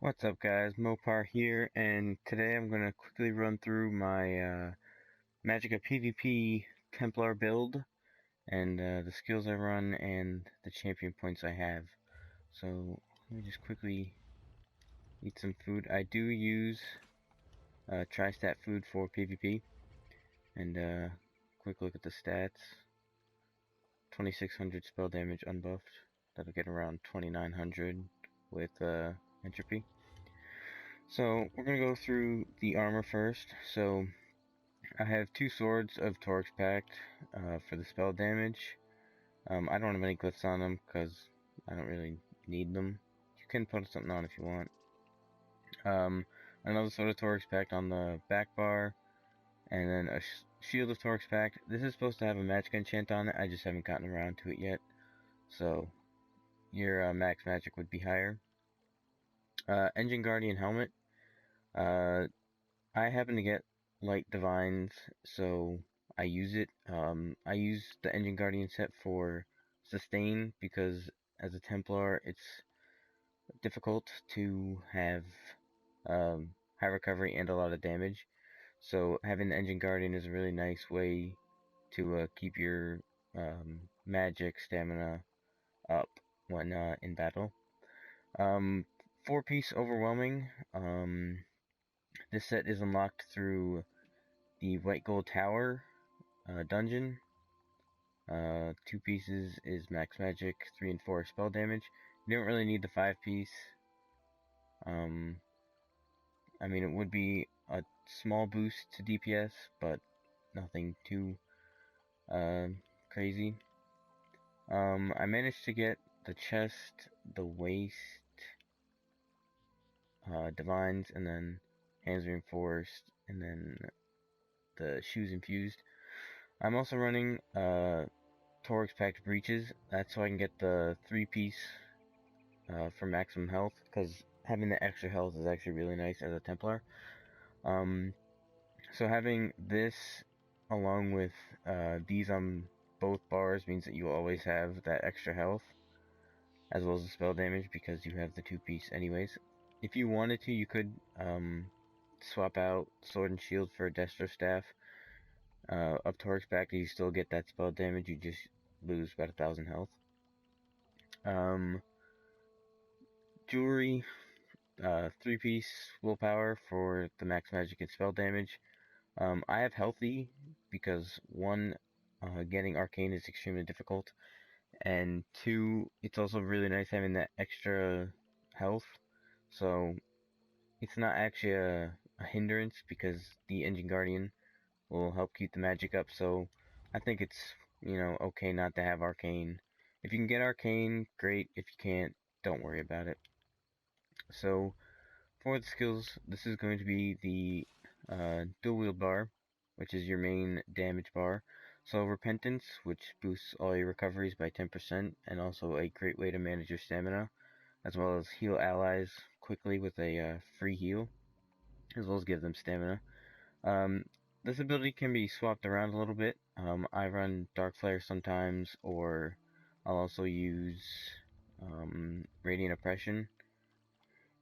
What's up guys, Mopar here, and today I'm going to quickly run through my Magicka PvP Templar build, and the skills I run, and the champion points I have. So, let me just quickly eat some food. I do use Tri-Stat food for PvP, and quick look at the stats. 2600 spell damage unbuffed, that'll get around 2900 with entropy. So, we're going to go through the armor first. So, I have two swords of Torugs Pact for the spell damage. I don't have any glyphs on them because I don't really need them. You can put something on if you want. Another sword of Torugs Pact on the back bar, and then a shield of Torugs Pact. This is supposed to have a Magicka enchant on it. I just haven't gotten around to it yet. So your max magic would be higher. Engine Guardian helmet. I happen to get light divines, so I use it. I use the Engine Guardian set for sustain because as a Templar, it's difficult to have high recovery and a lot of damage. So having the Engine Guardian is a really nice way to keep your magic stamina up when in battle. 4-piece overwhelming. This set is unlocked through the White Gold Tower dungeon. 2 pieces is max magic, 3 and 4 spell damage. You don't really need the 5-piece. I mean, it would be a small boost to DPS, but nothing too crazy. I managed to get the chest, the waist, divines, and then hands reinforced, and then the shoes infused. I'm also running Torugs Pact breeches. That's so I can get the 3-piece for maximum health, because having the extra health is actually really nice as a Templar. So having this along with these on both bars means that you will always have that extra health, as well as the spell damage, because you have the 2-piece anyways. If you wanted to, you could swap out Sword and Shield for Destro Staff of Torugs Pact. You still get that spell damage, you just lose about 1000 health. Jewelry, 3-piece willpower for the max magic and spell damage. I have healthy because 1, getting arcane is extremely difficult, and 2, it's also really nice having that extra health. So it's not actually a hindrance because the Engine Guardian will help keep the magic up. So I think it's, okay not to have arcane. If you can get arcane, great. If you can't, don't worry about it. So for the skills, this is going to be the dual wield bar, which is your main damage bar. So Repentance, which boosts all your recoveries by 10%, and also a great way to manage your stamina, as well as heal allies quickly with a free heal, as well as give them stamina. This ability can be swapped around a little bit. I run Dark Flare sometimes, or I'll also use Radiant Oppression.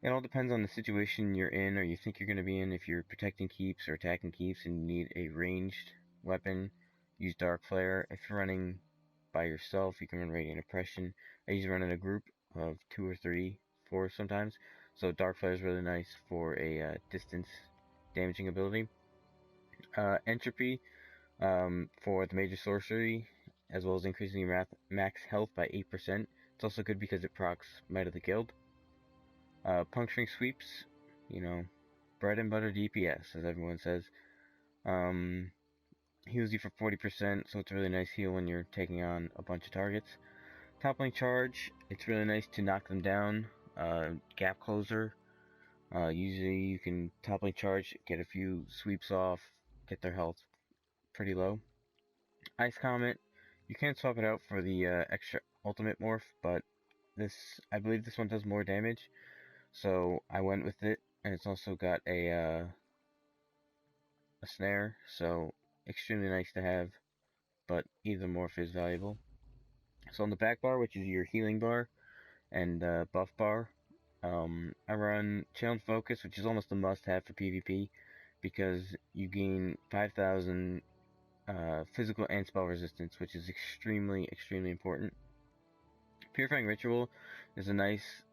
It all depends on the situation you're in, or you think you're going to be in. If you're protecting keeps or attacking keeps and you need a ranged weapon, use Dark Flare. If you're running by yourself, you can run Radiant Oppression. I usually run in a group of 2 or 3, 4 sometimes. So Dark Flare is really nice for a distance damaging ability. Entropy for the major sorcery, as well as increasing your max health by 8%. It's also good because it procs Might of the Guild. Puncturing sweeps, bread and butter DPS, as everyone says. Heals you for 40%, so it's a really nice heal when you're taking on a bunch of targets. Toppling charge, it's really nice to knock them down. Gap closer, usually you can toppling charge, get a few sweeps off, get their health pretty low. Ice Comet, you can swap it out for the extra ultimate morph, but I believe this one does more damage, so I went with it, and it's also got a snare, so extremely nice to have, but either morph is valuable. So on the back bar, which is your healing bar and buff bar, I run Chill and Focus, which is almost a must-have for PvP, because you gain 5,000 physical and spell resistance, which is extremely important. Purifying Ritual is a nice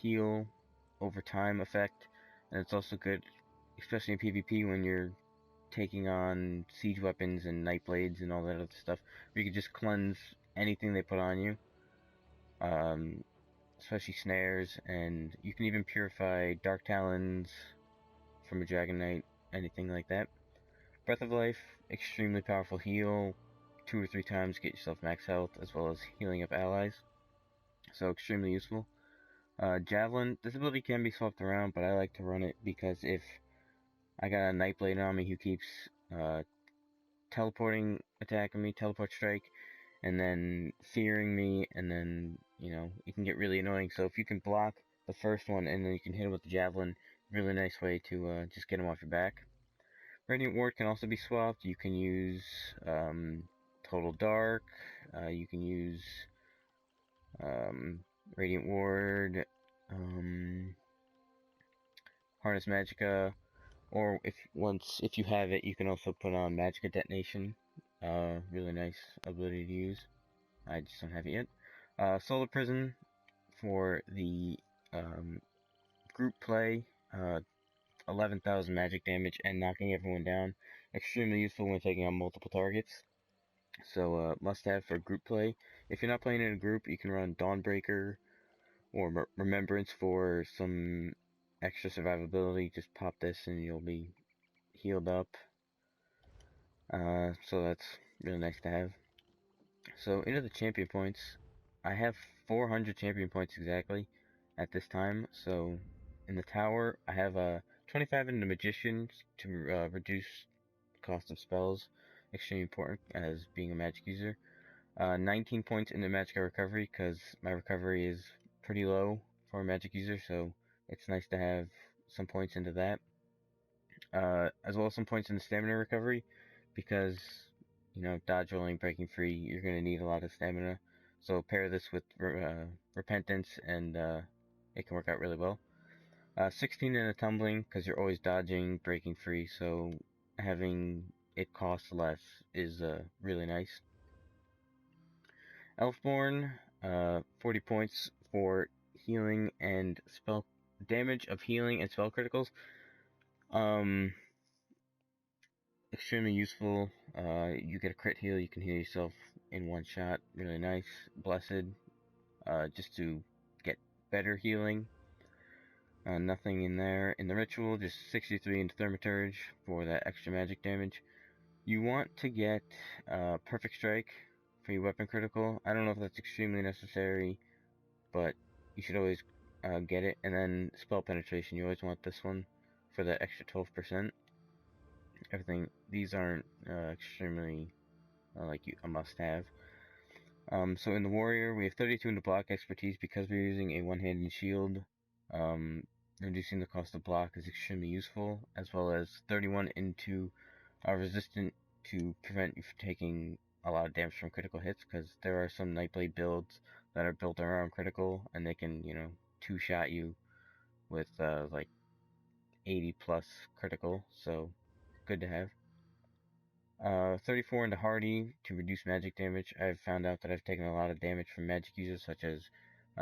heal over time effect, and it's also good, especially in PvP when you're taking on siege weapons and night blades and all that other stuff, where you can just cleanse anything they put on you, especially snares, and you can even purify Dark Talons from a Dragon Knight, anything like that. Breath of Life, extremely powerful heal, 2 or 3 times get yourself max health, as well as healing up allies, so extremely useful. Javelin, this ability can be swapped around, but I like to run it because if I got a Nightblade on me who keeps teleporting, attacking me, teleport strike, and then fearing me, and then, you know, it can get really annoying. So if you can block the first one and then you can hit him with the Javelin, really nice way to just get him off your back. Radiant Ward can also be swapped. You can use Total Dark, you can use Radiant Ward, Harness Magicka, or if you have it, you can also put on Magicka Detonation. Really nice ability to use. I just don't have it yet. Solar Prison for the group play. 11,000 magic damage and knocking everyone down. Extremely useful when taking on multiple targets. So must have for group play. If you're not playing in a group, you can run Dawnbreaker or Remembrance for some extra survivability. Just pop this and you'll be healed up. So that's really nice to have. So into the champion points, I have 400 champion points exactly at this time. So in the tower, I have 25 in the magician to reduce cost of spells, extremely important as being a magic user. 19 points in the Magicka recovery because my recovery is pretty low for a magic user, so it's nice to have some points into that. As well as some points in the stamina recovery because, you know, dodge rolling, breaking free, you're going to need a lot of stamina. So pair this with repentance and it can work out really well. 16 in a tumbling because you're always dodging, breaking free, so having it cost less is really nice. Elfborn, 40 points for healing and spell damage of healing and spell criticals. Extremely useful. You get a crit heal, you can heal yourself in one shot. Really nice. Blessed, just to get better healing. Nothing in there. In the ritual, just 63 into Thaumaturge for that extra magic damage. You want to get Perfect Strike for your weapon critical. I don't know if that's extremely necessary, but you should always get it. And then Spell Penetration, you always want this one for that extra 12%. Everything, these aren't extremely like a must-have. So in the warrior, we have 32 into block expertise because we're using a one-handed shield. Reducing the cost of block is extremely useful, as well as 31 into resistant to prevent you from taking a lot of damage from critical hits, because there are some Nightblade builds that are built around critical, and they can, you know, two-shot you with like 80 plus critical, so good to have. 34 into Hardy to reduce magic damage. I've found out that I've taken a lot of damage from magic users such as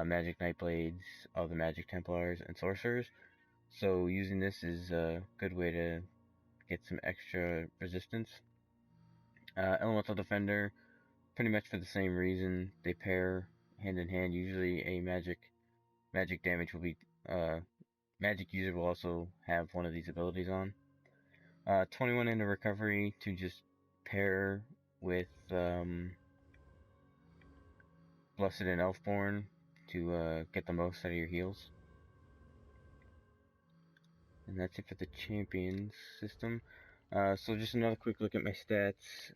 magic Nightblades, other magic Templars, and sorcerers. So using this is a good way to get some extra resistance. Elemental Defender, pretty much for the same reason. They pair hand in hand. Usually a magic damage will be magic user will also have one of these abilities on. 21 into recovery to just pair with Blessed and Elfborn to get the most out of your heals. And that's it for the champions system. So just another quick look at my stats.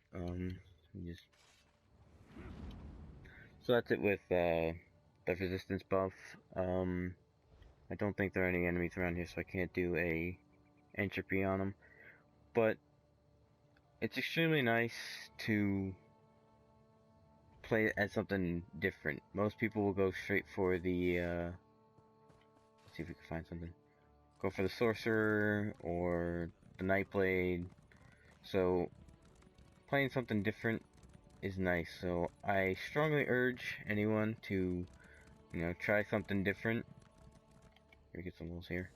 So that's it with the resistance buff. I don't think there are any enemies around here, so I can't do a entropy on them. But it's extremely nice to play it as something different. Most people will go straight for the see if we can find something. Go for the sorcerer or the nightblade. So playing something different is nice. So I strongly urge anyone to, you know, try something different. Let me get some rolls here.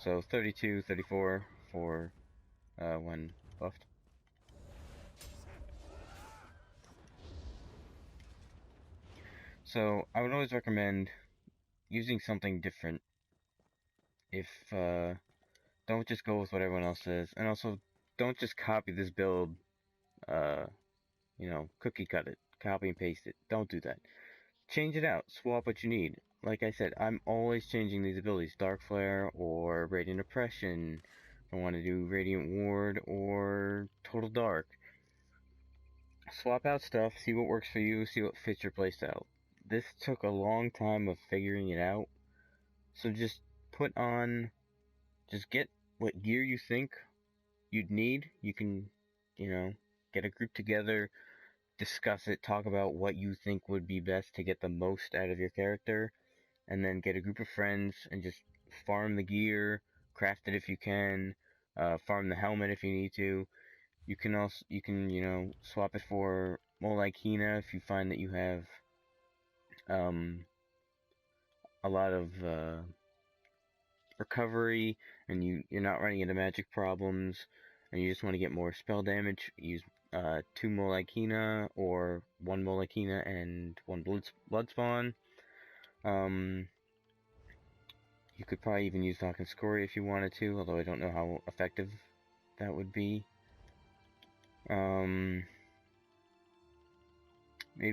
So 32, 34 for when buffed. So I would always recommend using something different. If don't just go with what everyone else says, and also don't just copy this build. You know, cookie cut it, copy and paste it. Don't do that. Change it out. Swap what you need. Like I said, I'm always changing these abilities. Dark Flare or Radiant Oppression. I want to do Radiant Ward or Total Dark. Swap out stuff, see what works for you, see what fits your playstyle. This took a long time of figuring it out. So just just get what gear you think you'd need. You can, you know, get a group together, discuss it, talk about what you think would be best to get the most out of your character, and then get a group of friends and just farm the gear, craft it if you can, farm the helmet if you need to. You can also, you know, swap it for Magicka if you find that you have, a lot of, recovery and you're not running into magic problems and you just want to get more spell damage. Use 2 Magicka or 1 Magicka and 1 blood spawn. You could probably even use Dock and Scoria if you wanted to, although I don't know how effective that would be. Maybe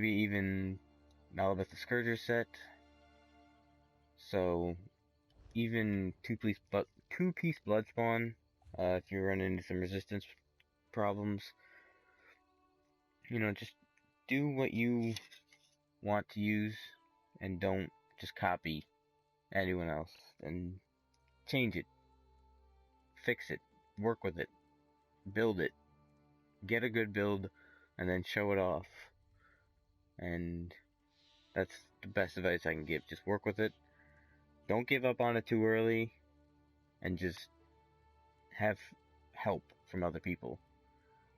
even Malabeth the Scourger set. So even two-piece blood spawn, if you run into some resistance problems. You know, just do what you want to use and don't just copy anyone else, and change it, fix it, work with it, build it, get a good build, and then show it off. And that's the best advice I can give. Just work with it. Don't give up on it too early, and just have help from other people.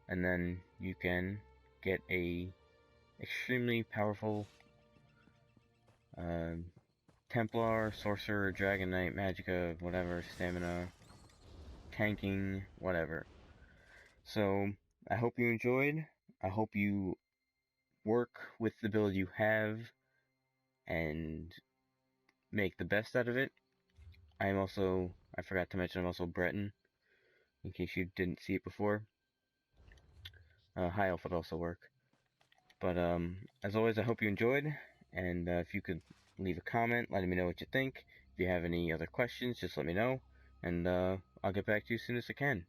And then you can get a extremely powerful Templar, Sorcerer, Dragon Knight, Magicka, whatever, Stamina, tanking, whatever. So, I hope you enjoyed. I hope you work with the build you have and make the best out of it. I forgot to mention, I'm also Breton, in case you didn't see it before. High Elf would also work. But, as always, I hope you enjoyed, and if you could leave a comment letting me know what you think. If you have any other questions, just let me know, and I'll get back to you as soon as I can.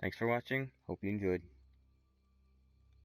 Thanks for watching. Hope you enjoyed.